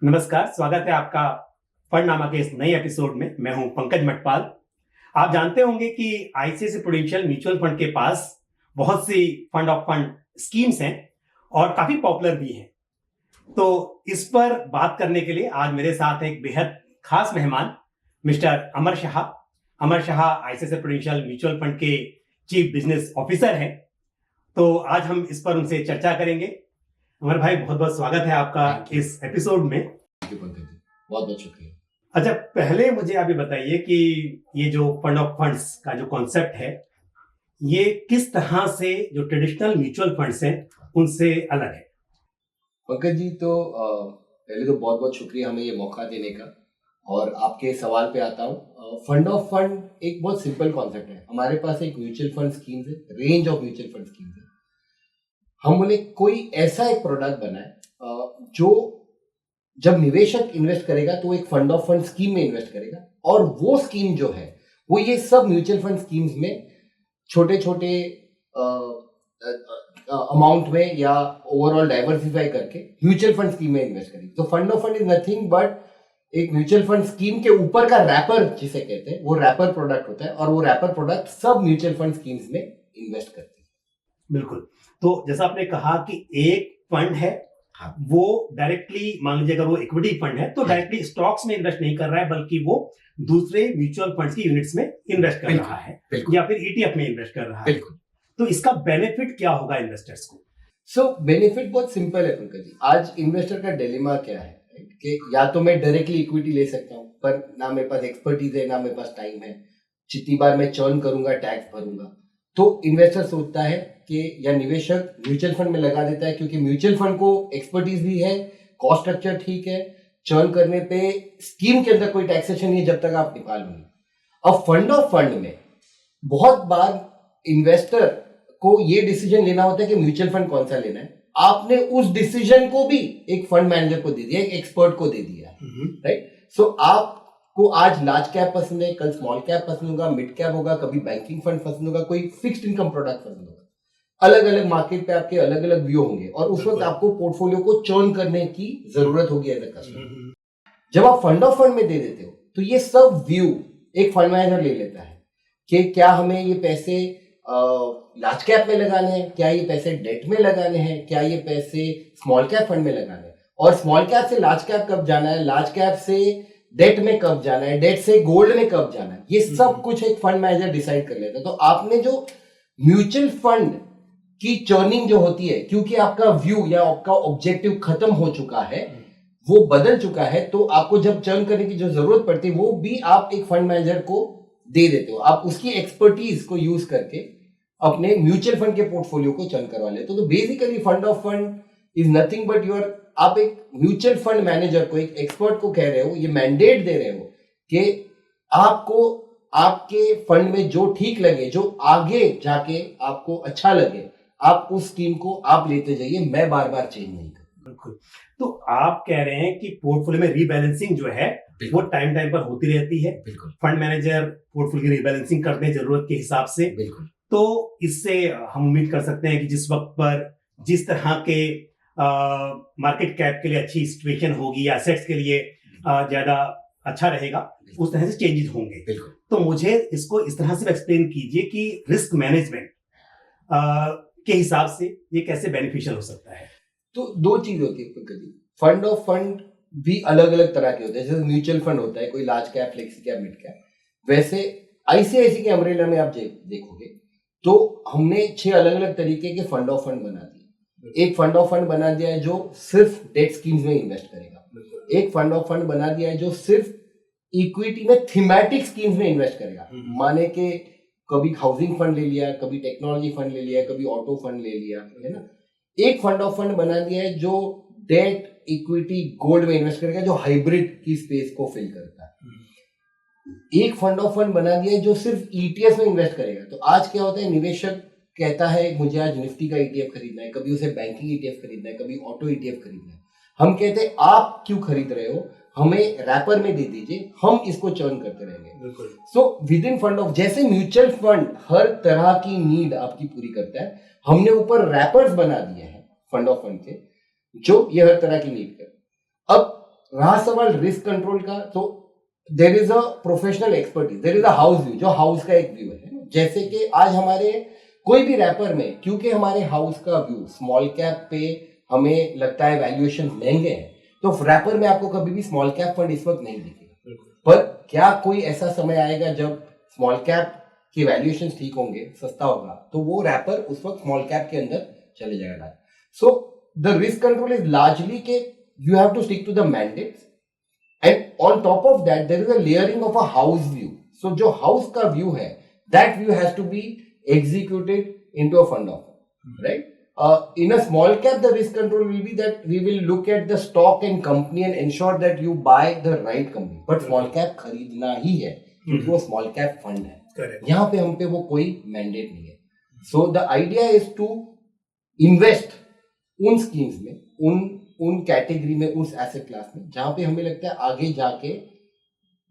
नमस्कार, स्वागत है आपका फंडनामा के इस नए एपिसोड में। मैं हूं पंकज मटपाल। आप जानते होंगे कि आईसीआईसीआई प्रूडेंशियल म्यूचुअल फंड के पास बहुत सी फंड ऑफ फंड स्कीम्स हैं और काफी पॉपुलर भी हैं। तो इस पर बात करने के लिए आज मेरे साथ एक बेहद खास मेहमान mister Amar Shah. Amar Shah ICICI Prudential mutual fund के चीफ बिजनेस ऑफिसर हैं। तो आज हम इस पर उनसे चर्चा करेंगे। अमर भाई, बहुत बहुत स्वागत है आपका इस एपिसोड में। बहुत बहुत शुक्रिया। अच्छा, पहले मुझे आप ये बताइए कि ये जो फंड ऑफ फंड्स का जो कॉन्सेप्ट है, ये किस तरह से जो ट्रेडिशनल म्यूचुअल फंड्स हैं उनसे अलग है। पंकज जी, तो पहले तो बहुत बहुत शुक्रिया हमें ये मौका देने का। और आपके सवाल पे आता हूँ। फंड ऑफ फंड एक बहुत सिंपल कॉन्सेप्ट है। हमारे पास एक म्यूचुअल फंड स्कीम है, range of mutual fund scheme है। हम बोले कोई ऐसा एक प्रोडक्ट बनाए जो जब निवेशक इन्वेस्ट करेगा तो एक फंड ऑफ फंड स्कीम में इन्वेस्ट करेगा, और वो स्कीम जो है वो ये सब म्यूचुअल फंड स्कीम्स में छोटे छोटे अमाउंट में या ओवरऑल डाइवर्सिफाई करके म्यूचुअल फंड स्कीम में इन्वेस्ट करेगी। तो fund of fund is nothing but एक म्यूचुअल फंड स्कीम के ऊपर का रैपर जिसे कहते हैं, वो रैपर प्रोडक्ट होता है, और वो रैपर प्रोडक्ट सब म्यूचुअल फंड स्कीम्स में इन्वेस्ट करते हैं। बिल्कुल। तो जैसा आपने कहा कि एक फंड है, हाँ। वो डायरेक्टली, मान लीजिए अगर वो इक्विटी फंड है तो डायरेक्टली स्टॉक्स में इन्वेस्ट नहीं कर रहा है, बल्कि वो दूसरे म्यूचुअल फंड्स की यूनिट्स में इन्वेस्ट कर रहा है या फिर ईटीएफ में इन्वेस्ट कर रहा है। बिल्कुल। तो इसका बेनिफिट क्या होगा इन्वेस्टर्स को? सो बेनिफिट बहुत सिंपल है पंकज जी। आज इन्वेस्टर का डिलेमा क्या है कि या तो मैं डायरेक्टली इक्विटी ले सकता हूँ, पर ना मेरे पास एक्सपर्टीज है, ना मेरे पास टाइम है, जितनी बार मैं चर्न करूंगा टैक्स भरूंगा। तो इन्वेस्टर सोचता है कि, या निवेशक म्यूचुअल फंड में लगा देता है, क्योंकि म्यूचुअल फंड को एक्सपर्टीज भी है, कॉस्ट स्ट्रक्चर ठीक है, चर्न करने पे स्कीम के अंदर कोई टैक्सेशन नहीं है जब तक आप निकालो नहीं। अब फंड ऑफ फंड में बहुत बार इन्वेस्टर को ये डिसीजन लेना होता है कि म्यूचुअल फंड कौन सा लेना है। आपने उस डिसीजन को भी एक फंड मैनेजर को दे दिया, एक एक्सपर्ट को दे दिया, राइट। सो आपको आज लार्ज कैप पसंद है, कल स्मॉल कैप पसंद होगा, मिड कैप होगा, कभी बैंकिंग फंड पसंद होगा, कोई फिक्स्ड इनकम प्रोडक्ट पसंद होगा। अलग अलग मार्केट पे आपके अलग अलग व्यू होंगे, और उस वक्त आपको पोर्टफोलियो को चर्न करने की जरूरत होगी एज अ कस्टमर। जब आप फंड ऑफ फंड में दे देते हो तो ये सब व्यू एक फंड मैनेजर ले लेता है कि क्या हमें ये पैसे लार्ज कैप में लगाने हैं, क्या ये पैसे डेट में लगाने हैं, क्या ये पैसे स्मॉल कैप फंड में लगाने हैं, और स्मॉल कैप से लार्ज कैप कब जाना है, लार्ज कैप से डेट में कब जाना है, डेट से गोल्ड में कब जाना है, ये सब कुछ एक फंड मैनेजर डिसाइड कर लेता है। तो आपने जो म्यूचुअल फंड की चर्निंग जो होती है, क्योंकि आपका व्यू या आपका ऑब्जेक्टिव खत्म हो चुका है, वो बदल चुका है, तो आपको जब चर्न करने की जो जरूरत पड़ती है वो भी आप एक फंड मैनेजर को दे देते हो। आप उसकी एक्सपर्टीज को यूज करके अपने म्यूचुअल फंड के पोर्टफोलियो को चर्न करवा लेते हो। तो basically fund of fund is nothing but आप एक म्यूचुअल फंड मैनेजर को, एक एक्सपर्ट को कह रहे हो, ये मैंडेट दे रहे हो कि आपको आपके फंड में जो ठीक लगे, जो आगे जाके आपको अच्छा लगे, आप उस स्कीम को आप लेते जाइए, मैं बार बार चेंज नहीं करूं। बिल्कुल। तो आप कह रहे हैं कि पोर्टफोलियो में रीबैलेंसिंग जो है वो टाइम टाइम पर होती रहती है। बिल्कुल। फंड मैनेजर पोर्टफोलियो की रीबैलेंसिंग करते हैं जरूरत के हिसाब से। बिल्कुल। तो इससे हम उम्मीद कर सकते हैं कि जिस वक्त पर जिस तरह के मार्केट कैप के लिए अच्छी सिचुएशन होगी या एसेट्स के लिए ज्यादा अच्छा रहेगा, उस तरह से चेंजेस होंगे। बिल्कुल। तो मुझे इसको इस तरह से एक्सप्लेन कीजिए कि रिस्क मैनेजमेंट के हिसाब से ये कैसे बेनिफिशियल हो सकता है। तो दो चीज होती है Pankaj ji. Fund of fund भी अलग अलग तरह के होते हैं। जैसे म्यूचुअल फंड होता है, कोई large cap, flexi cap, mid cap. वैसे आईसीआईसीआई के अम्ब्रेला में आप देखोगे तो हमने 6 अलग अलग तरीके के फंड ऑफ फंड बना दिए। एक फंड ऑफ फंड बना दिया है जो सिर्फ डेट स्कीम्स में इन्वेस्ट करेगा। एक फंड ऑफ फंड बना दिया है जो सिर्फ इक्विटी में थीमेटिक स्कीम्स में इन्वेस्ट करेगा। माने के कभी हाउसिंग फंड ले लिया, कभी टेक्नोलॉजी फंड ले लिया, कभी ऑटो फंड ले लिया, है ना। एक फंड ऑफ फंड बना दिया है जो डेट, इक्विटी, गोल्ड में इन्वेस्ट करेगा, जो हाइब्रिड की स्पेस को फिल करता है। एक फंड ऑफ फंड बना दिया है जो सिर्फ ईटीएफ में इन्वेस्ट करेगा। तो आज क्या होता है, निवेशक कहता है मुझे आज निफ्टी का ईटीएफ खरीदना है, कभी उसे बैंकिंग ईटीएफ खरीदना है, कभी ऑटो ईटीएफ खरीदना है। हम कहते हैं आप क्यों खरीद रहे हो, हमें रैपर में दे दीजिए, हम इसको चर्न करते रहेंगे। So with in fund of, जैसे म्यूचुअल फंड हर तरह की नीड आपकी पूरी करता है, हमने ऊपर रैपर्स बना दिए हैं फंड ऑफ फंड के, जो ये हर तरह की नीड कर। अब रहा सवाल रिस्क कंट्रोल का, तो there is a professional expertise, there is a house view, जो हाउस का एक व्यू है। जैसे कि आज हमारे कोई भी रैपर में, क्योंकि हमारे हाउस का व्यू स्मॉल कैप पे हमें लगता है वैल्यूएशन महंगे हैं, तो रैपर में आपको कभी भी स्मॉल कैप फंड इस वक्त नहीं दिखेगा। पर क्या कोई ऐसा समय आएगा जब स्मॉल कैप के वैल्यूएशन ठीक होंगे, सस्ता होगा, तो वो रैपर उस वक्त स्मॉल कैप के अंदर चले जाएगा। So the risk control is largely के you have to stick to the mandates, and on top of that there is a layering of a house view. So जो हाउस का view है, that view has to be executed into a fund of, right? In a small cap, the risk control will be that we will look at the stock and company and ensure that you buy the right company. But small cap खरीदना ही है, क्योंकि वो small cap fund है। यहाँ पे हम पे वो कोई mandate नहीं है। So the idea is to invest उन schemes में, उन category में, उस asset class में, जहाँ पे हमें लगता है आगे जाके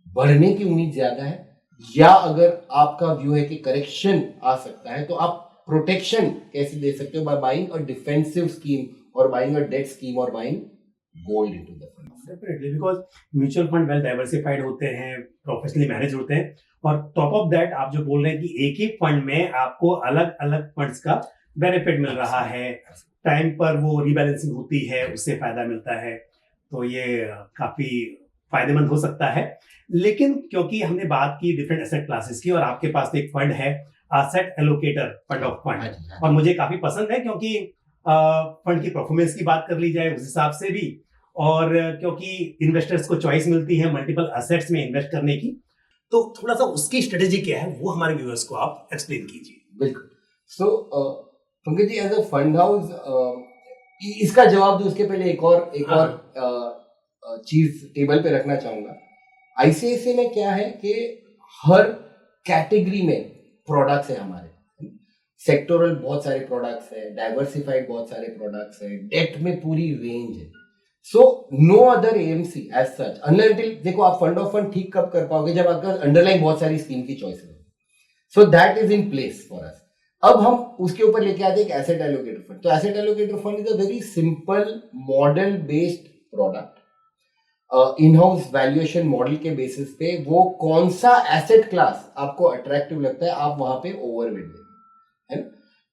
बढ़ने की उम्मीद ज्यादा है, या अगर आपका व्यू है कि करेक्शन आ सकता है, तो आप प्रोटेक्शन कैसे दे सकते हो, by buying a defensive scheme और बाइंग अ डेट स्कीम और buying gold into the fund. Definitely, because mutual fund well diversified होते हैं, प्रोफेशनली मैनेज होते हैं, और टॉप ऑफ दैट आप जो बोल रहे हैं कि एक ही फंड में आपको अलग अलग फंड्स का बेनिफिट मिल रहा है, टाइम पर वो रीबैलेंसिंग होती है, उससे फायदा मिलता है, तो ये काफी फायदेमंद हो सकता है। लेकिन क्योंकि हमने बात की डिफरेंट एसेट क्लासेस की, और आपके पास एक फंड है asset allocator fund of fund, और मुझे काफी पसंद है क्योंकि फंड की परफॉर्मेंस की बात कर ली जाए उस हिसाब से भी, और क्योंकि इन्वेस्टर्स को चॉइस मिलती है मल्टीपल एसेट्स में इन्वेस्ट करने की, तो थोड़ा सा उसकी स्ट्रेटेजी क्या है वो हमारे व्यूअर्स को आप एक्सप्लेन कीजिए। बिल्कुल। सो Pankaj ji, as a fund house, इसका जवाब दूं उसके पहले एक और चीज टेबल पे रखना चाहूंगा। आईसीआईसीआई में क्या है कि हर कैटेगरी में प्रोडक्ट्स है हमारे, सेक्टोरल बहुत सारे प्रोडक्ट्स है, डाइवर्सिफाइड बहुत सारे प्रोडक्ट्स है, डेट में पूरी रेंज है। So no other AMC as such, until, देखो आप फंड ऑफ फंड ठीक कब कर पाओगे, जब आपका अंडरलाइन बहुत सारी स्कीम की चॉइस है। So that is in place for us. अब हम उसके ऊपर लेके आते हैं एक एसेट एलोकेटर फंड। तो asset allocator fund is a very simple model based product. In house valuation model के बेसिस पे वो कौन सा एसेट क्लास आपको अट्रैक्टिव लगता है, आप वहां पे ओवरवेट देंगे, है ना।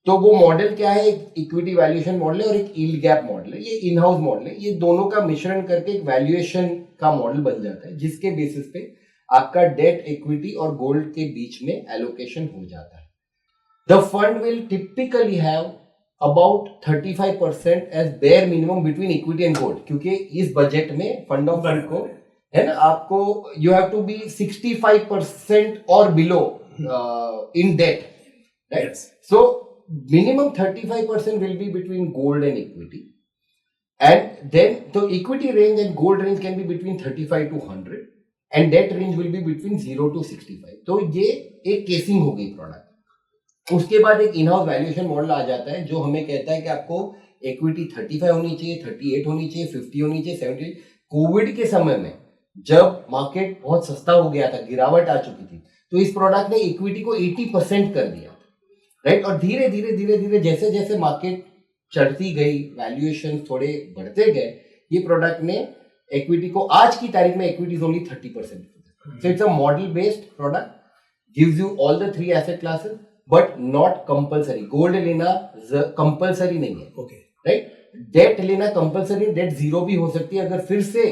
तो वो मॉडल क्या है, एक इक्विटी वैल्यूएशन मॉडल है और एक यील्ड गैप मॉडल है, ये इन हाउस मॉडल है। ये दोनों का मिश्रण करके एक वैल्यूएशन का मॉडल बन जाता है, जिसके बेसिस पे आपका डेट, इक्विटी और गोल्ड के बीच में एलोकेशन हो जाता है। The fund will typically have about 35% as bare minimum between equity and gold, क्योंकि इस बजट में फंड ऑफ फंड को, है ना, आपको you have to be 65% or below in debt, right? Yes. So minimum 35% will be between gold and equity, and then the equity range and gold range can be between 35 to 100 and debt range will be between 0 to 65. तो ये एक casing हो गई product. उसके बाद एक in house valuation model आ जाता है जो हमें कहता है कि आपको इक्विटी 35 होनी चाहिए, 38 होनी चाहिए, 50 होनी चाहिए, 70। कोविड के समय में जब मार्केट बहुत सस्ता हो गया था, गिरावट आ चुकी थी, तो इस प्रोडक्ट ने इक्विटी को 80% कर दिया, राइट। और धीरे धीरे धीरे धीरे जैसे जैसे मार्केट चढ़ती गई, वैल्यूएशन थोड़े बढ़ते गए, ये प्रोडक्ट ने इक्विटी को, आज की तारीख में equity is only 30%। So it's a model based product, gives you all the 3 asset classes but not compulsory. Gold लेना कंपलसरी नहीं है, ओके, राइट। डेट लेना कंपलसरी, डेट जीरो भी हो सकती है। अगर फिर से,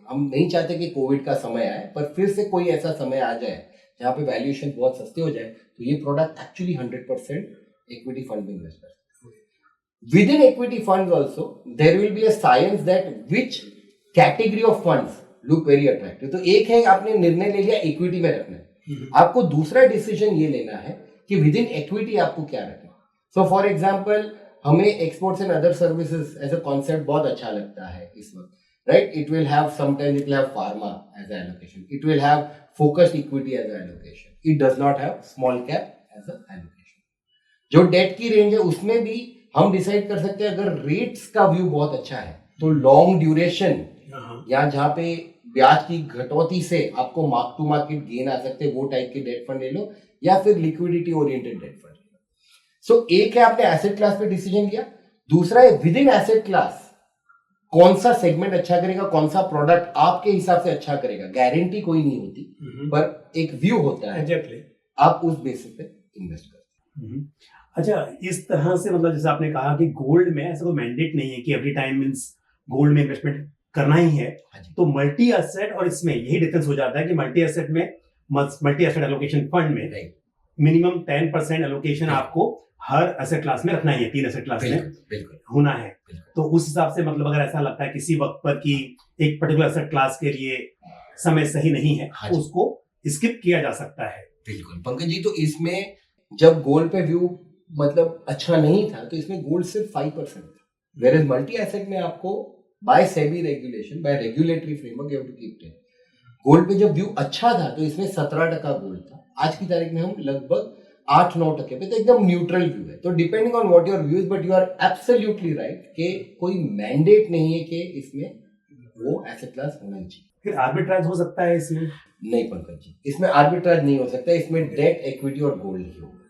हम नहीं चाहते कि कोविड का समय आए, पर फिर से कोई ऐसा समय आ जाए जहां पे वैल्यूएशन बहुत सस्ते हो जाए, तो ये प्रोडक्ट एक्चुअली 100% इक्विटी फंड में इन्वेस्ट कर सकते हैं। With in equity funds also there will be a science that which category of funds look very attractive. तो एक है, आपने निर्णय ले लिया इक्विटी में रखना है, आपको दूसरा डिसीजन ये लेना है कि विद इन इक्विटी आपको क्या रखना। सो फॉर एग्जाम्पल, हमें exports and other services as a concept बहुत अच्छा लगता है इस वक्त, right. It will have sometimes, it will have pharma as a allocation, it will have focused equity as a allocation, it does not have small cap as a allocation. जो debt की range है उसमें भी हम decide कर सकते हैं, अगर रेट्स का व्यू बहुत अच्छा है तो लॉन्ग ड्यूरेशन, या जहां पे ब्याज की घटौती से आपको मार्क टू मार्केट गेन आ सकते हैं, वो टाइप के डेट फंड ले लो, या फिर लिक्विडिटी ओरिएंटेड डेट फंड। सो एक है आपने एसेट क्लास पे डिसीजन लिया, दूसरा है विद इन एसेट क्लास कौन सा सेगमेंट अच्छा करेगा, कौन सा प्रोडक्ट आपके हिसाब से अच्छा करेगा, गारंटी कोई नहीं होती, पर एक व्यू होता है। एग्जैक्टली। आप उस बेसिस पे इन्वेस्ट करते हैं। अच्छा, इस तरह से मतलब जैसे आपने कहा कि गोल्ड में ऐसा कोई मैंडेट नहीं है कि एवरी टाइम मींस गोल्ड में इन्वेस्टमेंट करना ही है। हाँ जी। तो मल्टी एसेट और इसमें यही डिफरेंस हो जाता है कि मल्टी एसेट में, मल्टी एसेट एलोकेशन फंड में राइट, मिनिमम 10% एलोकेशन आपको हर एसेट क्लास में रखना ही है, 3 एसेट क्लास में बिल्कुल होना है। बिल्कुल। तो उस हिसाब से मतलब अगर ऐसा लगता है किसी वक्त पर कि एक पर्टिकुलर एसेट क्लास के लिए समय सही नहीं है, हाँ तो जी। उसको स्किप किया जा सकता है। बिल्कुल पंकज जी, तो इसमें जब गोल्ड पे व्यू मतलब अच्छा नहीं था तो इसमें गोल्ड सिर्फ 5% था, वेयर इज मल्टी एसेट में आपको by SEBI regulation, by regulatory framework you have to keep it. Gold पे जब व्यू अच्छा था तो इसमें 17% गोल्ड था, आज की तारीख में हम लगभग 8-9% पे, तो एकदम न्यूट्रल व्यू है। तो depending on what your views, but you are absolutely right कि कोई मैंडेट नहीं है कि इसमें वो एसेट क्लास होना ही चाहिए। फिर आर्बिट्राज हो सकता है इसमें? नहीं पंकज जी, इसमें आर्बिट्राज नहीं हो सकता, इसमें डेट, इक्विटी और गोल्ड ही होगा।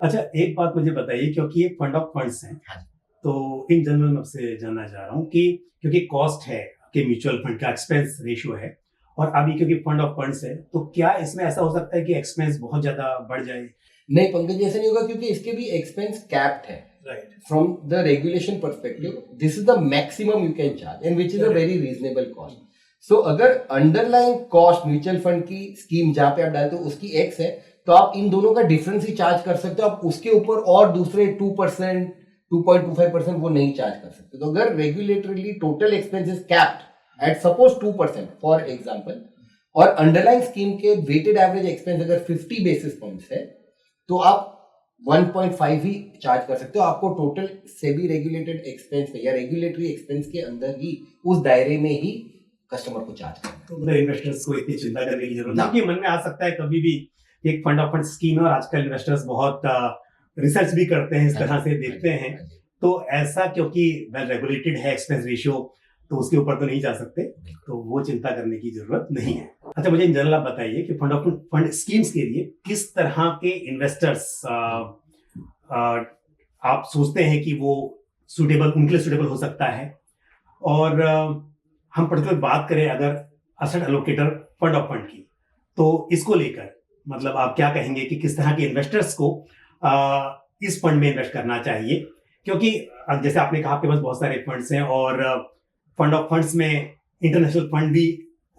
अच्छा, एक बात मुझे बताइए, क्योंकि ये फंड ऑफ फंड्स हैं, हाँ जी। तो इन जनरल मैं आपसे जानना चाह रहा हूँ कि क्योंकि कॉस्ट है कि म्यूचुअल फंड का एक्सपेंस रेशियो है, और अभी क्योंकि फंड ऑफ फंड्स है, तो क्या इसमें ऐसा हो सकता है कि एक्सपेंस बहुत ज्यादा बढ़ जाए? नहीं पंकज जी, ऐसा नहीं होगा, क्योंकि इसके भी एक्सपेंस कैप्ड है। Right. From the regulation perspective this is the maximum you can charge and which is a very reasonable cost. So अगर अंडरलाइन कॉस्ट म्यूचुअल फंड की स्कीम जहां पे आप डालते हो उसकी एक्स है, तो आप इन दोनों का डिफरेंस ही चार्ज कर सकते हो, आप उसके ऊपर और दूसरे 2%, 2.25% वो नहीं चार्ज कर सकते। तो अगर regulatorily total expense is capped at suppose 2% for example, और अंडरलाइन स्कीम के वेटेड एवरेज एक्सपेंस अगर 50 बेसिस पॉइंट्स है, तो आप 1.5 ही चार्ज कर सकते हो। आपको टोटल सेबी रेगुलेटेड एक्सपेंस में या रेगुलेटरी एक्सपेंस के अंदर ही, उस दायरे में ही कस्टमर को चार्ज करना है। तो मतलब इन्वेस्टर्स को इतनी चिंता करने की जरूरत ना। नहीं, कि मन में आ सकता है कभी भी एक फंड ऑफ फंड स्कीम है, और आजकल इन्वेस्टर्स बहुत रिसर्च भी करते हैं, इस तरह से देखते हैं, तो ऐसा क्योंकि वेल रेगुलेटेड है एक्सपेंस रेशियो, तो उसके ऊपर तो नहीं जा सकते, तो वो चिंता करने की जरूरत नहीं है। अच्छा, मुझे इन जनरल आप बताइए कि फंड ऑफ फंड स्कीम्स के लिए किस तरह के इन्वेस्टर्स आप सोचते हैं कि वो सुटेबल, उनके लिए सुटेबल हो सकता है? और हम पर्टिकुलर बात करें अगर asset allocator fund of fund की, तो इसको लेकर मतलब आप क्या कहेंगे कि किस तरह के इन्वेस्टर्स को इस फंड में इन्वेस्ट करना चाहिए? क्योंकि जैसे आपने कहा आपके पास बहुत सारे फंड्स हैं, और फंड ऑफ फंड्स में इंटरनेशनल फंड भी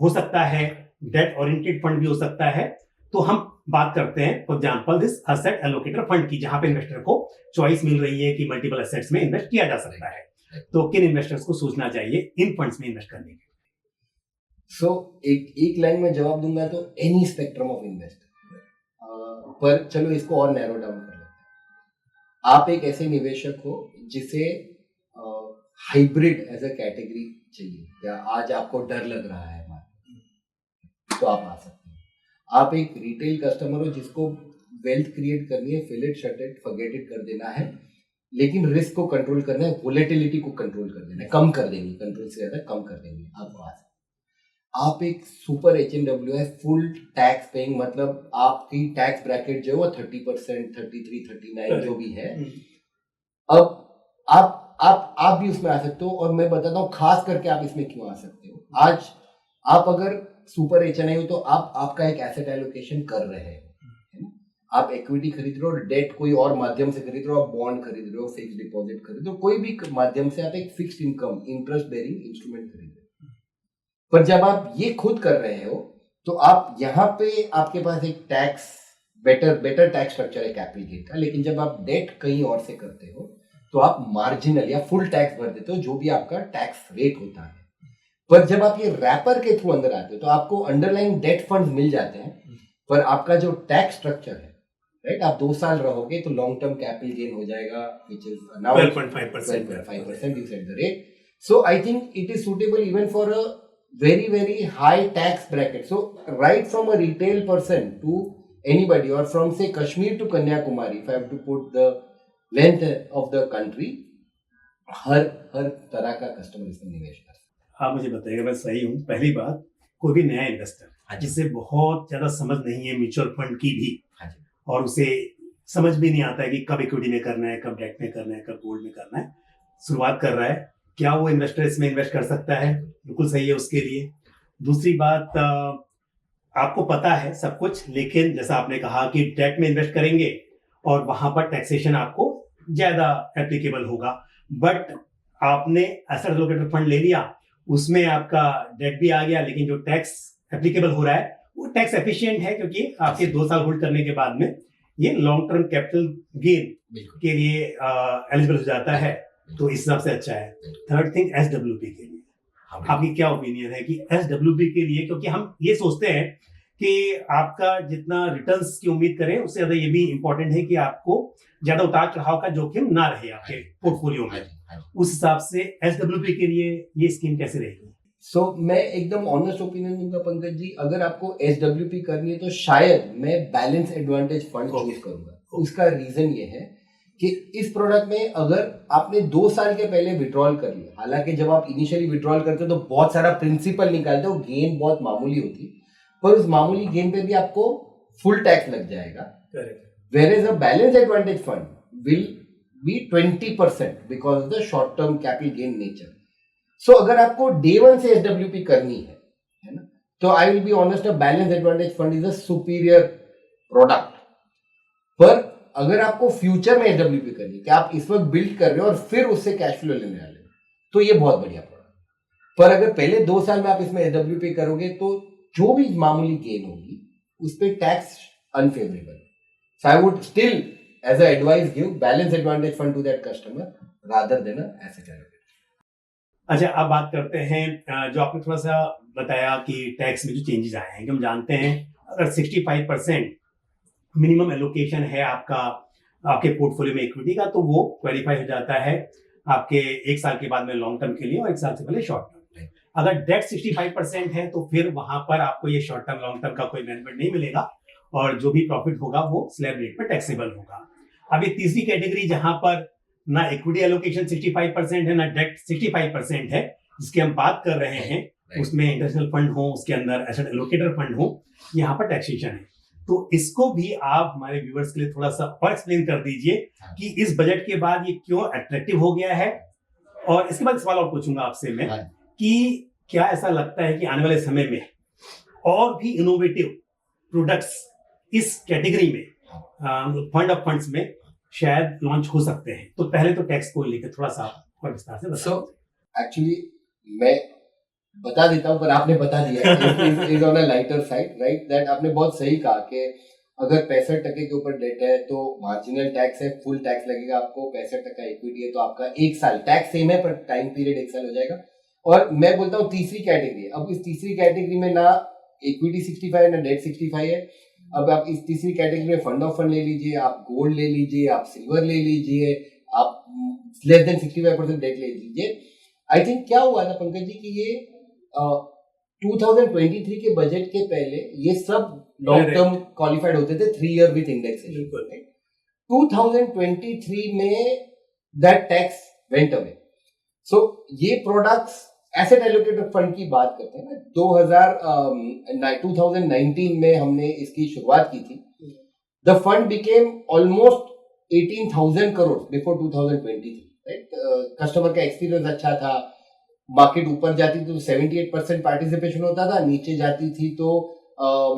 हो सकता है, डेट ओरिएंटेड फंड भी हो सकता है। तो हम बात करते हैं for example this asset allocator fund की, जहां पे इन्वेस्टर को चॉइस मिल रही है कि मल्टीपल एसेट्स में इन्वेस्ट किया जा सकता है। तो किन इन्वेस्टर्स को सोचना चाहिए इन फंड्स में इन्वेस्ट करने के? सो एक लाइन में जवाब दूंगा तो एनी स्पेक्ट्रम ऑफ इन्वेस्टर, पर चलो इसको और नैरो डाउन कर लेते हैं। आप एक ऐसे निवेशक हो जिसे हाइब्रिड एज अ कैटेगरी चाहिए, या आज आपको डर लग रहा है तो आप आ सकते हैं। आप एक रिटेल कस्टमर हो जिसको वेल्थ क्रिएट करनी है, fill it, shut it, forget it कर देना है, लेकिन रिस्क को कंट्रोल करना है, वोलेटिलिटी को कंट्रोल कर देना है, कम कर देंगे, कंट्रोल से ज्यादा कम कर देंगे, आप आ सकते हैं। आप एक सुपर HNW है, फुल टैक्स पेइंग, मतलब आपकी टैक्स ब्रैकेट जो है वो 30%, 33, 39 जो भी है, अब आप भी उसमें आ सकते हो। और मैं बताता हूँ खास करके आप इसमें क्यों आ सकते हो। आज आप अगर सुपर HNI हो तो आप आपका एक एसेट एलोकेशन कर रहे हो, है ना? आप इक्विटी खरीद रहे हो, डेट कोई और माध्यम से खरीद रहे हो, आप बॉन्ड खरीद रहे हो, फिक्स डिपॉजिट खरीद रहे हो, कोई भी माध्यम से आप एक fixed income interest bearing instrument खरीद रहे हो। पर जब आप ये खुद कर रहे हो तो आप यहाँ पे आपके पास एक टैक्स बेटर टैक्स स्ट्रक्चर है कैपिटल गेन का, लेकिन जब आप डेट कहीं और से करते हो तो आप मार्जिनल या फुल टैक्स भर देते हो, जो भी आपका टैक्स रेट होता है। पर जब आप ये रैपर के थ्रू अंदर आते हो तो आपको अंडरलाइन डेट फंड मिल जाते हैं, पर आपका जो टैक्स स्ट्रक्चर है, राइट, आप 2 साल रहोगे तो लॉन्ग टर्म कैपिटल गेन हो जाएगा, which is 12.5% you set the rate. So I think it is suitable even for a very high tax bracket. So right from a retail person to anybody, or from say Kashmir to Kanyakumari, if I have to put the length of the country, हर तरह का customer इसमें निवेश कर सकता है। आप मुझे बताइएगा, मैं सही हूँ? पहली बात, कोई भी नया इन्वेस्टर जिसे बहुत ज्यादा समझ नहीं है म्यूचुअल फंड की भी, और उसे समझ भी नहीं आता है कि कब इक्विटी में करना है, कब डेट में करना है, कब गोल्ड में करना है, शुरुआत कर रहा है, क्या वो इन्वेस्टर इसमें इन्वेस्ट कर सकता है, बिल्कुल सही है उसके लिए। दूसरी बात, आपको पता है सब कुछ, लेकिन जैसा आपने कहा कि डेट में इन्वेस्ट करेंगे और वहां पर टैक्सेशन आपको ज्यादा एप्लीकेबल होगा, बट आपने एसेट एलोकेटेड फंड ले लिया, उसमें आपका डेट भी आ गया, लेकिन जो टैक्स एप्लीकेबल हो रहा है वो टैक्स एफिशिएंट है, क्योंकि आपके 2 साल होल्ड करने के बाद में ये लॉन्ग टर्म कैपिटल गेन के लिए एलिजिबल हो जाता है, तो इस हिसाब से अच्छा है। थर्ड थिंग, एसडब्ल्यूपी के लिए आपकी क्या ओपिनियन है कि एसडब्ल्यूपी के लिए, क्योंकि हम ये सोचते हैं कि आपका जितना रिटर्न्स की उम्मीद करें उससे ज्यादा ये भी इंपॉर्टेंट है कि आपको ज्यादा उतार चढ़ाव का जोखिम ना रहे आपके पोर्टफोलियो में, उस हिसाब से एसडब्ल्यूपी के लिए ये स्कीम कैसे रहेगी? मैं एकदम ऑनेस्ट ओपिनियन दूंगा पंकज जी, अगर आपको एसडब्ल्यूपी करनी है तो शायद मैं बैलेंस एडवांटेज फंड चूज करूंगा। उसका रीजन ये है कि इस प्रोडक्ट में अगर आपने 2 साल के पहले विड्रॉल कर लिया, हालांकि जब आप इनिशियली विड्रॉल करते हो तो बहुत सारा प्रिंसिपल निकालते हो, गेन बहुत मामूली होती, पर उस मामूली गेन पे भी आपको फुल टैक्स लग जाएगा। Whereas a balance advantage fund will be 20% because of the short term capital gain nature. So अगर आपको डे 1 से एसडब्ल्यूपी करनी है ना, तो I will be honest, a balance advantage fund is a superior product. पर अगर आपको फ्यूचर में एसडब्ल्यूपी करनी है कि आप इस वक्त बिल्ड कर रहे हो और फिर उससे कैश फ्लो लेने वाले, तो ये बहुत बढ़िया प्रोडक्ट। पर अगर पहले 2 साल में आप इसमें एसडब्ल्यूपी करोगे तो जो भी मामूली गेन होगी उस पर tax unfavourable. So I would still as a advice give balance advantage fund to that customer rather than asset allocated. अच्छा, अब बात करते हैं जो आपने थोड़ा सा बताया कि टैक्स में जो चेंजेस आए हैं, कि हम जानते हैं अगर 65% मिनिमम एलोकेशन है आपका आपके पोर्टफोलियो में इक्विटी का, तो वो क्वालिफाई हो जाता है आपके 1 साल के बाद में लॉन्ग टर्म के लिए और 1 साल से पहले शॉर्ट टर्म। अगर डेट 65% है तो फिर वहां पर आपको ये शॉर्ट टर्म लॉन्ग टर्म का कोई बेनिफिट नहीं मिलेगा और जो भी प्रॉफिट होगा वो स्लैब रेट पर टैक्सेबल होगा। अब ये तीसरी कैटेगरी जहां पर ना इक्विटी एलोकेशन 65% है ना डेट 65% है, जिसकी हम बात कर रहे हैं, उसमें इंटरनेशनल फंड हो, उसके अंदर एसेट एलोकेटर फंड हो, यहाँ पर टैक्सेशन है। तो इसको भी आप हमारे व्यूअर्स के लिए थोड़ा सा और एक्सप्लेन कर दीजिए कि इस बजट के बाद ये क्यों अट्रैक्टिव हो गया है। और इसके बाद सवाल और पूछूंगा आपसे मैं कि क्या ऐसा लगता है कि आने वाले समय में और भी इनोवेटिव प्रोडक्ट्स इस कैटेगरी में फंड ऑफ फंड्स में शायद लॉन्च हो सकते हैं? तो पहले तो टैक्स को लेकर थोड़ा सा और विस्तार से बताओ। एक्चुअली मैं बता देता हूं, पर आपने बता दिया is on a lighter side, right, that आपने बहुत सही कहा कि अगर 65% के ऊपर डेट है तो मार्जिनल टैक्स है, फुल टैक्स लगेगा आपको। 65% इक्विटी है तो आपका 1 साल टैक्स सेम है पर टाइम पीरियड 1 साल हो जाएगा। और मैं बोलता हूँ तीसरी कैटेगरी है, अब इस तीसरी कैटेगरी में ना इक्विटी 65 है ना डेट 65 है। अब आप इस तीसरी कैटेगरी में फंड ऑफ फंड ले लीजिए, आप गोल्ड ले लीजिए, आप सिल्वर ले लीजिए, आप लेस देन 65% डेट ले लीजिए। आई थिंक क्या हुआ था पंकज जी कि ये 2023 के बजट के पहले ये सब लॉन्ग टर्म क्वालिफाइड होते थे 3 ईयर विथ इंडेक्सेशन। 2023 में दैट टैक्स वेंट अवे। सो ये प्रोडक्ट्स एसेट एलोकेटेड फंड की बात करते हैं ना, 2019 में हमने इसकी शुरुआत की थी। The fund became almost 18,000 crore before 2023, right. Customer का एक्सपीरियंस अच्छा था, मार्केट ऊपर जाती थी तो 78% पार्टिसिपेशन होता था, नीचे जाती थी तो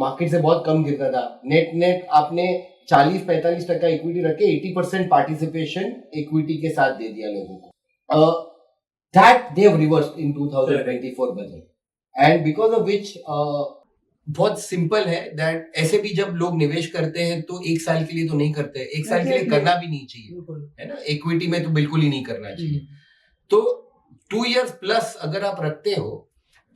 मार्केट से बहुत कम गिरता था। नेट आपने 40-45% इक्विटी रख के 80% पार्टिसिपेशन इक्विटी के साथ दे दिया लोगों को। That they have reversed in 2024 budget, and because of which बहुत सिंपल है दैट ऐसे भी जब लोग निवेश करते हैं तो 1 साल के लिए तो नहीं करते, 1 साल के लिए करना भी नहीं चाहिए, है ना। इक्विटी में तो बिल्कुल ही नहीं करना चाहिए। तो 2 इयर्स प्लस अगर आप रखते हो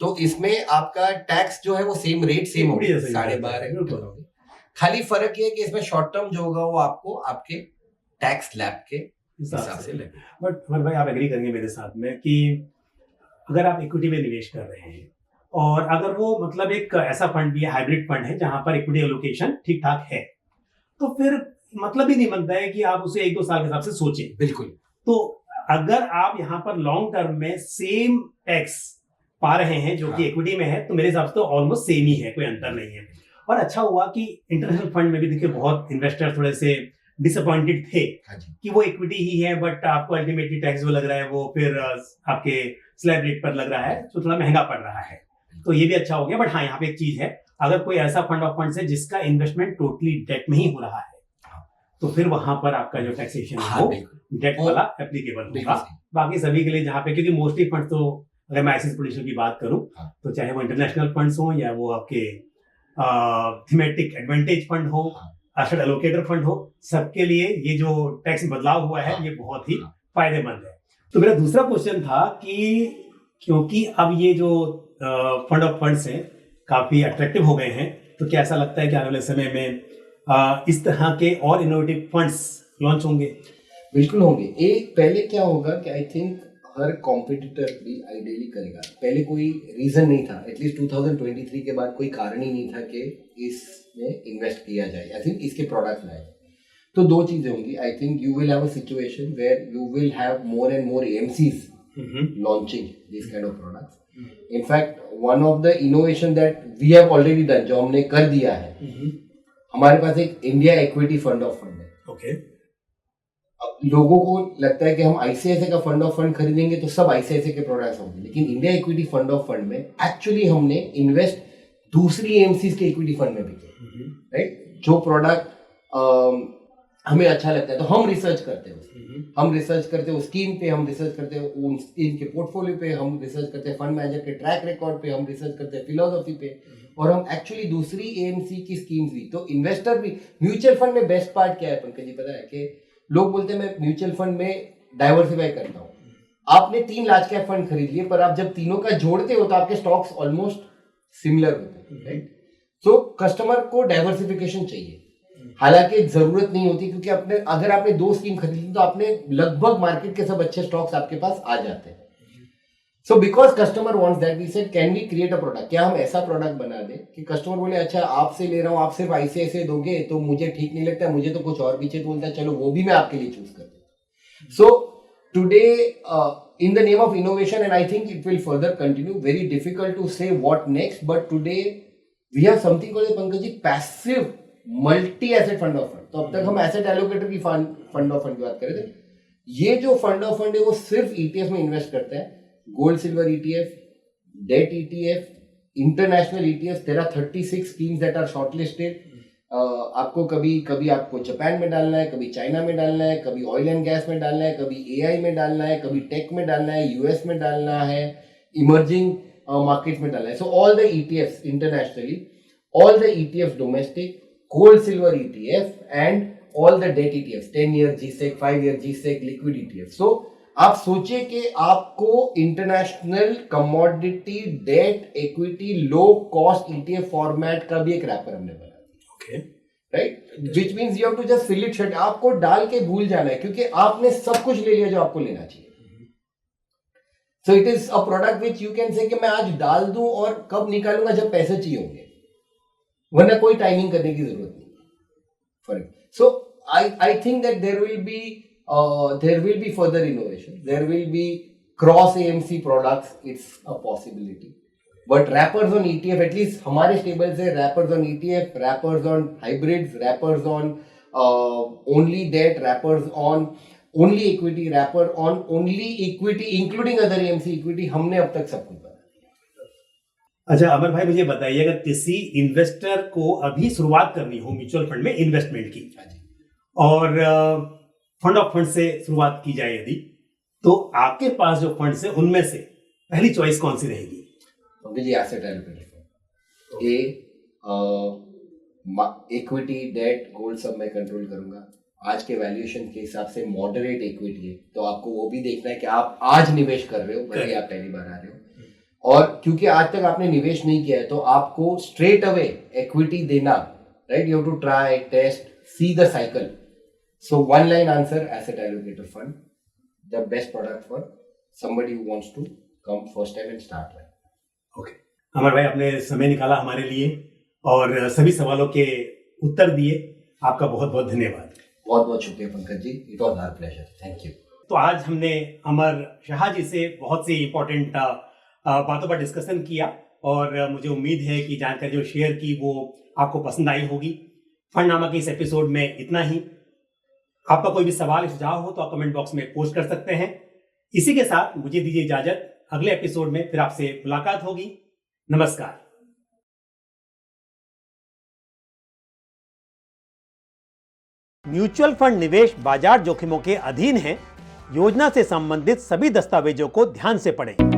तो इसमें आपका टैक्स जो है वो सेम रेट सेम होगा, 12.5। खाली फर्क ये है कि इसमें शॉर्ट टर्म जो होगा वो आपको आपके टैक्स स्लैब के हिसाब से लगे। बट भाई आप एग्री करेंगे मेरे साथ में कि अगर आप इक्विटी में निवेश कर रहे हैं और अगर वो मतलब एक ऐसा फंड भी है, हाइब्रिड फंड है, जहां पर इक्विटी एलोकेशन ठीक ठाक है, तो फिर मतलब ही नहीं बनता है कि आप उसे 1-2 साल के हिसाब से सोचें। बिल्कुल। तो अगर आप यहाँ पर लॉन्ग टर्म में सेम टैक्स पा रहे हैं जो कि इक्विटी में है, तो मेरे हिसाब से तो ऑलमोस्ट सेम ही है, कोई अंतर नहीं है। और अच्छा हुआ कि इंटरनेशनल फंड में भी देखिए बहुत इन्वेस्टर थोड़े से डिसअपॉइंटेड थे हाँ जी, कि वो इक्विटी ही है बट आपको अल्टीमेटली टैक्स जो लग रहा है वो फिर आपके स्लैब रेट पर लग रहा है तो थोड़ा महंगा पड़ रहा है, तो ये भी अच्छा हो गया। बट हाँ, यहाँ पे एक चीज है, अगर कोई ऐसा फंड ऑफ फंड्स है जिसका इन्वेस्टमेंट टोटली डेट में ही हो रहा है तो फिर वहां पर आपका जो टैक्सेशन है वो डेट वाला एप्लीकेबल होगा। बाकी सभी के लिए जहाँ पे, क्योंकि मोस्टली फंड तो अगर मैं आईसीएस प्रोड्यूसर की बात करूं तो चाहे वो इंटरनेशनल फंड्स हो या वो आपके थीमेटिक एडवांटेज फंड हो, एसेट एलोकेटर फंड हो, सबके लिए ये जो टैक्स बदलाव हुआ है ये बहुत ही फायदेमंद है। तो मेरा दूसरा क्वेश्चन था कि क्योंकि अब ये जो फंड ऑफ फंड्स हैं काफी अट्रैक्टिव हो गए हैं, तो क्या ऐसा लगता है कि आने वाले समय में इस तरह के और इनोवेटिव फंड्स लॉन्च होंगे? बिल्कुल होंगे। एक पहले क्या होगा कि आई थिंक हर कॉम्पिटिटर भी आइडियली करेगा। पहले कोई रीजन नहीं था, एटलीस्ट 2023 के बाद कोई कारण ही नहीं था कि इसमें इन्वेस्ट किया जाए, आई थिंक इसके प्रोडक्ट लाए। तो दो चीजें होंगी। I think you will have a situation where you will have more and more AMCs launching these kind of products. In fact, one of the innovation that we have already done, जो हमने कर दिया है, हमारे पास एक India equity fund of fund है। Okay. अब लोगों को लगता है कि हम आईसीआईसीआई का फंड ऑफ फंड खरीदेंगे तो सब आईसीआईसीआई के प्रोडक्ट्स होंगे, लेकिन India equity fund of fund में एक्चुअली हमने इन्वेस्ट दूसरी एएमसीज के इक्विटी फंड में भी किया, राइट? जो प्रोडक्ट हमें अच्छा लगता है तो हम रिसर्च करते हैं, हम रिसर्च करते हैं उस स्कीम पे, हम रिसर्च करते हैं उन स्कीम के पोर्टफोलियो पे, हम रिसर्च करते हैं फंड मैनेजर के ट्रैक रिकॉर्ड पे, हम रिसर्च करते हैं फिलोसफी पे, और हम एक्चुअली दूसरी एएमसी की स्कीम्स भी। तो इन्वेस्टर भी, म्यूचुअल फंड में बेस्ट पार्ट क्या है पंकज जी पता है? कि लोग बोलते हैं मैं म्यूचुअल फंड में डाइवर्सिफाई करता हूँ। आपने 3 लार्ज कैप फंड खरीद लिए, पर आप जब तीनों का जोड़ते हो तो आपके स्टॉक्स ऑलमोस्ट सिमिलर होते हैं, राइट? सो कस्टमर को डाइवर्सिफिकेशन चाहिए, हालांकि जरूरत नहीं होती, क्योंकि अपने अगर आपने 2 स्कीम खरीदी तो आपने लगभग मार्केट के सब अच्छे स्टॉक्स आपके पास आ जाते हैं। So because customer wants that we said can we create a product, क्या हम ऐसा प्रोडक्ट बना दें कि कस्टमर बोले अच्छा आपसे ले रहा हूँ, आप सिर्फ आईसीआईसीआई दोगे तो मुझे ठीक नहीं लगता, मुझे तो कुछ और भी चाहिए, तो बोलता है चलो वो भी मैं आपके लिए चूज कर देता हूँ। So today in the name of innovation, and I think it will further continue, very difficult to say what next, but today we have something called Pankaj ji passive multi asset fund of fund. तो अब तक हम asset allocator की fund of fund की बात कर रहे थे। ये जो फंड ऑफ फंड है वो सिर्फ ईटीएफ में इन्वेस्ट करता है, gold silver ETF, debt ETF, international ETF. There are 36 schemes that are shortlisted. आपको कभी आपको जापान में डालना है, कभी चाइना में डालना है, कभी ऑयल एंड गैस में डालना है, कभी एआई में डालना है, कभी टेक में डालना है, यूएस में डालना है, इमर्जिंग मार्केट्स में डालना है। So all the ETF internationally, all the ETF domestic, gold silver ETF and all the debt ETFs, 10-year GSEC, 5-year GSEC, liquid ETF. So आप सोचिए कि आपको international commodity debt equity low cost ETF format का भी एक wrapper हमने बना दिया, okay, right? Which means you have to just fill it shut. आपको डाल के भूल जाना है, क्योंकि आपने सब कुछ ले लिया जो आपको लेना चाहिए। So it is a product which you can say कि मैं आज डाल दूं और कब निकालूंगा जब पैसे चाहिए होंगे, वरना कोई टाइमिंग करने की जरूरत नहीं। So I think that there will be further innovation, there will be cross AMC products, it's a possibility. But wrappers on ETF, at least हमारे स्टेबल से wrappers on ETF, wrappers on hybrids, wrappers on only debt, wrappers on only equity, wrapper on only equity including other AMC equity, हमने अब तक सब कुछ बना। अच्छा अमर भाई, मुझे बताइए, अगर किसी इन्वेस्टर को अभी शुरुआत करनी हो म्यूचुअल फंड में इन्वेस्टमेंट की और फंड ऑफ फंड से शुरुआत की जाए यदि, तो आपके पास जो फंड्स है उनमें से पहली चॉइस कौन सी रहेगी? जी asset allocator, equity, debt, gold सब मैं कंट्रोल करूंगा। आज के वैल्यूएशन के हिसाब से मॉडरेट इक्विटी है, तो आपको वो भी देखना है कि आप आज निवेश कर रहे हो, भले आप पहली बार आ रहे हो, और क्योंकि आज तक आपने निवेश नहीं किया है तो आपको स्ट्रेट अवे इक्विटी देना, right? You have to try, test, see the cycle. So one line answer, asset allocator fund, the best product for somebody who wants to come first time and start life. Okay, Amar भाई आपने समय निकाला हमारे लिए और सभी सवालों के उत्तर दिए, आपका बहुत बहुत धन्यवाद। बहुत बहुत शुक्रिया Pankaj ji, it was our pleasure, thank you. तो आज हमने अमर शाह जी से बहुत सी इंपॉर्टेंट बातों पर डिस्कशन किया और मुझे उम्मीद है कि जानकारी जो शेयर की वो आपको पसंद आई होगी। फंडनामा के इस एपिसोड में इतना ही। आपका कोई भी सवाल या सुझाव हो तो आप कमेंट बॉक्स में पोस्ट कर सकते हैं। इसी के साथ मुझे दीजिए इजाजत, अगले एपिसोड में फिर आपसे मुलाकात होगी। नमस्कार। म्यूचुअल फंड निवेश बाजार जोखिमों के अधीन है। योजना से संबंधित सभी दस्तावेजों को ध्यान से पढ़ें।